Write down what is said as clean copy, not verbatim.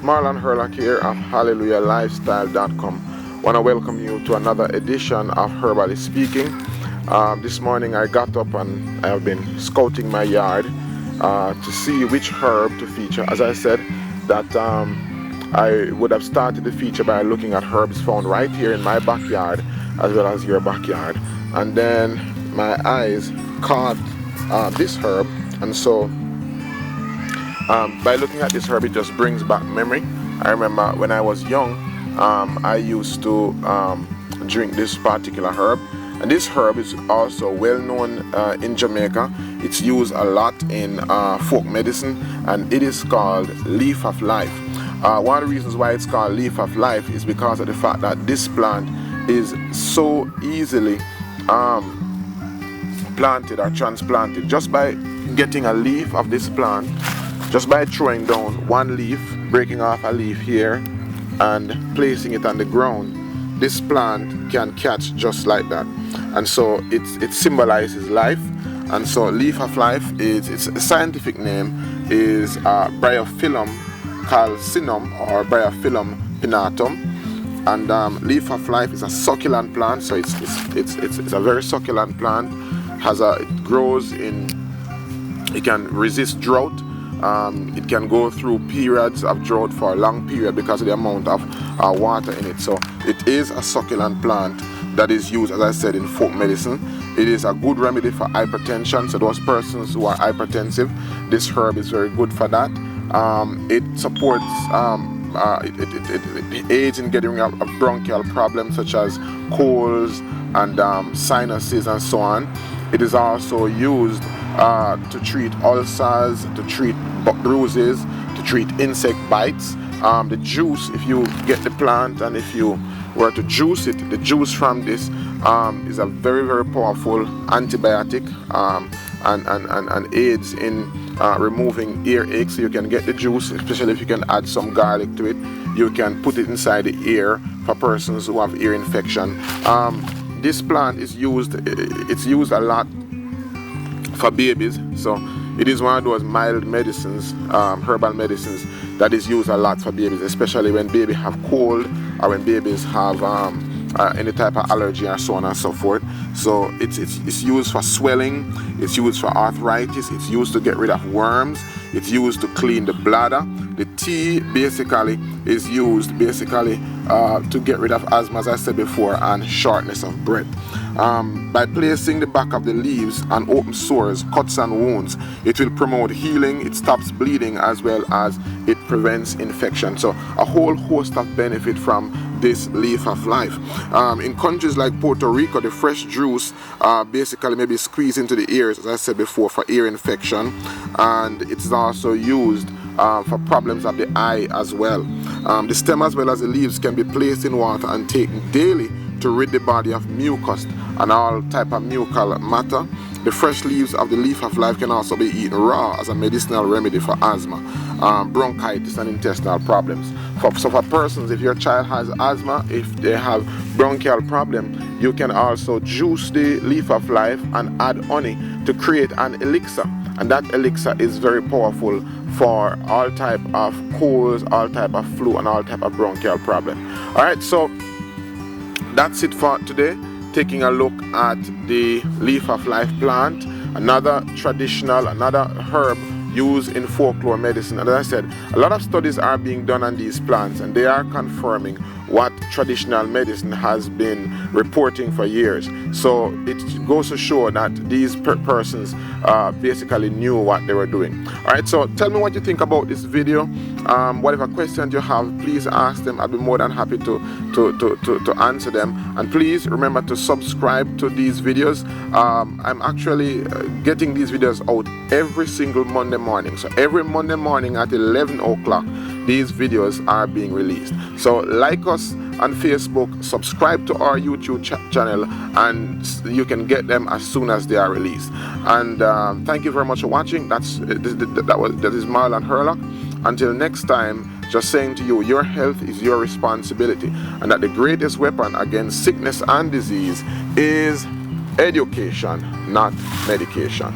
Marlon Herlock here of HallelujahLifestyle.com. Want to welcome you to another edition of Herbally Speaking. This morning I got up and I have been scouting my yard to see which herb to feature. As I said, that I would have started the feature by looking at herbs found right here in my backyard as well as your backyard. And then my eyes caught this herb, and so by looking at this herb, it just brings back memory. I remember when I was young, I used to drink this particular herb, and this herb is also well known in Jamaica. It's used a lot in folk medicine, and it is called leaf of life. One of the reasons why it's called leaf of life is because of the fact that this plant is so easily planted or transplanted just by getting a leaf of this plant. Just by throwing down one leaf, breaking off a leaf here and placing it on the ground, this plant can catch just like that. And so it symbolizes life. And so leaf of life is, its scientific name is Bryophyllum calcinum or Bryophyllum pinnatum. And leaf of life is a succulent plant, so it's a very succulent plant. It grows in, it can resist drought. It can go through periods of drought for a long period because of the amount of water in it. So it is a succulent plant that is used, as I said, in folk medicine. It is a good remedy for hypertension. So those persons who are hypertensive, this herb is very good for that. It supports, it aids in getting rid of bronchial problems such as colds and sinuses and so on. It is also used to treat ulcers, to treat bruises, to treat insect bites. The juice, if you get the plant and if you were to juice it, the juice from this is a very, very powerful antibiotic and aids in removing earache. So you can get the juice, especially if you can add some garlic to it. You can put it inside the ear for persons who have ear infection. This plant is used, it's used a lot for babies, so it is one of those mild medicines, herbal medicines that is used a lot for babies, especially when babies have cold or when babies have any type of allergy and so on and so forth. So it's used for swelling, it's used for arthritis, it's used to get rid of worms, it's used to clean the bladder. The tea basically is used to get rid of asthma, as I said before, and shortness of breath. By placing the back of the leaves on open sores, cuts and wounds, it will promote healing, it stops bleeding, as well as it prevents infection. So a whole host of benefit from this leaf of life. In countries like Puerto Rico, the fresh juice basically maybe squeezed into the ears, as I said before, for ear infection, and it's also used for problems of the eye as well. The stem as well as the leaves can be placed in water and taken daily to rid the body of mucus and all type of mucal matter. The fresh leaves of the leaf of life can also be eaten raw as a medicinal remedy for asthma, bronchitis and intestinal problems. So for persons, if your child has asthma, if they have bronchial problem, you can also juice the leaf of life and add honey to create an elixir. And that elixir is very powerful for all type of colds, all type of flu, and all type of bronchial problem. All right, so that's it for today. Taking a look at the leaf of life plant, another traditional, another herb used in folklore medicine. And as I said, a lot of studies are being done on these plants, and they are confirming what traditional medicine has been reporting for years. So it goes to show that these persons basically knew what they were doing. All right, so tell me what you think about this video. Whatever questions you have, please ask them. I'll be more than happy to answer them. And please remember to subscribe to these videos. I'm actually getting these videos out every single Monday morning. So every Monday morning at 11 o'clock, these videos are being released. So like us on Facebook, subscribe to our YouTube channel, and you can get them as soon as they are released. And thank you very much for watching. That is Marlon Herlock. Until next time, just saying to you, your health is your responsibility, and that the greatest weapon against sickness and disease is education, not medication.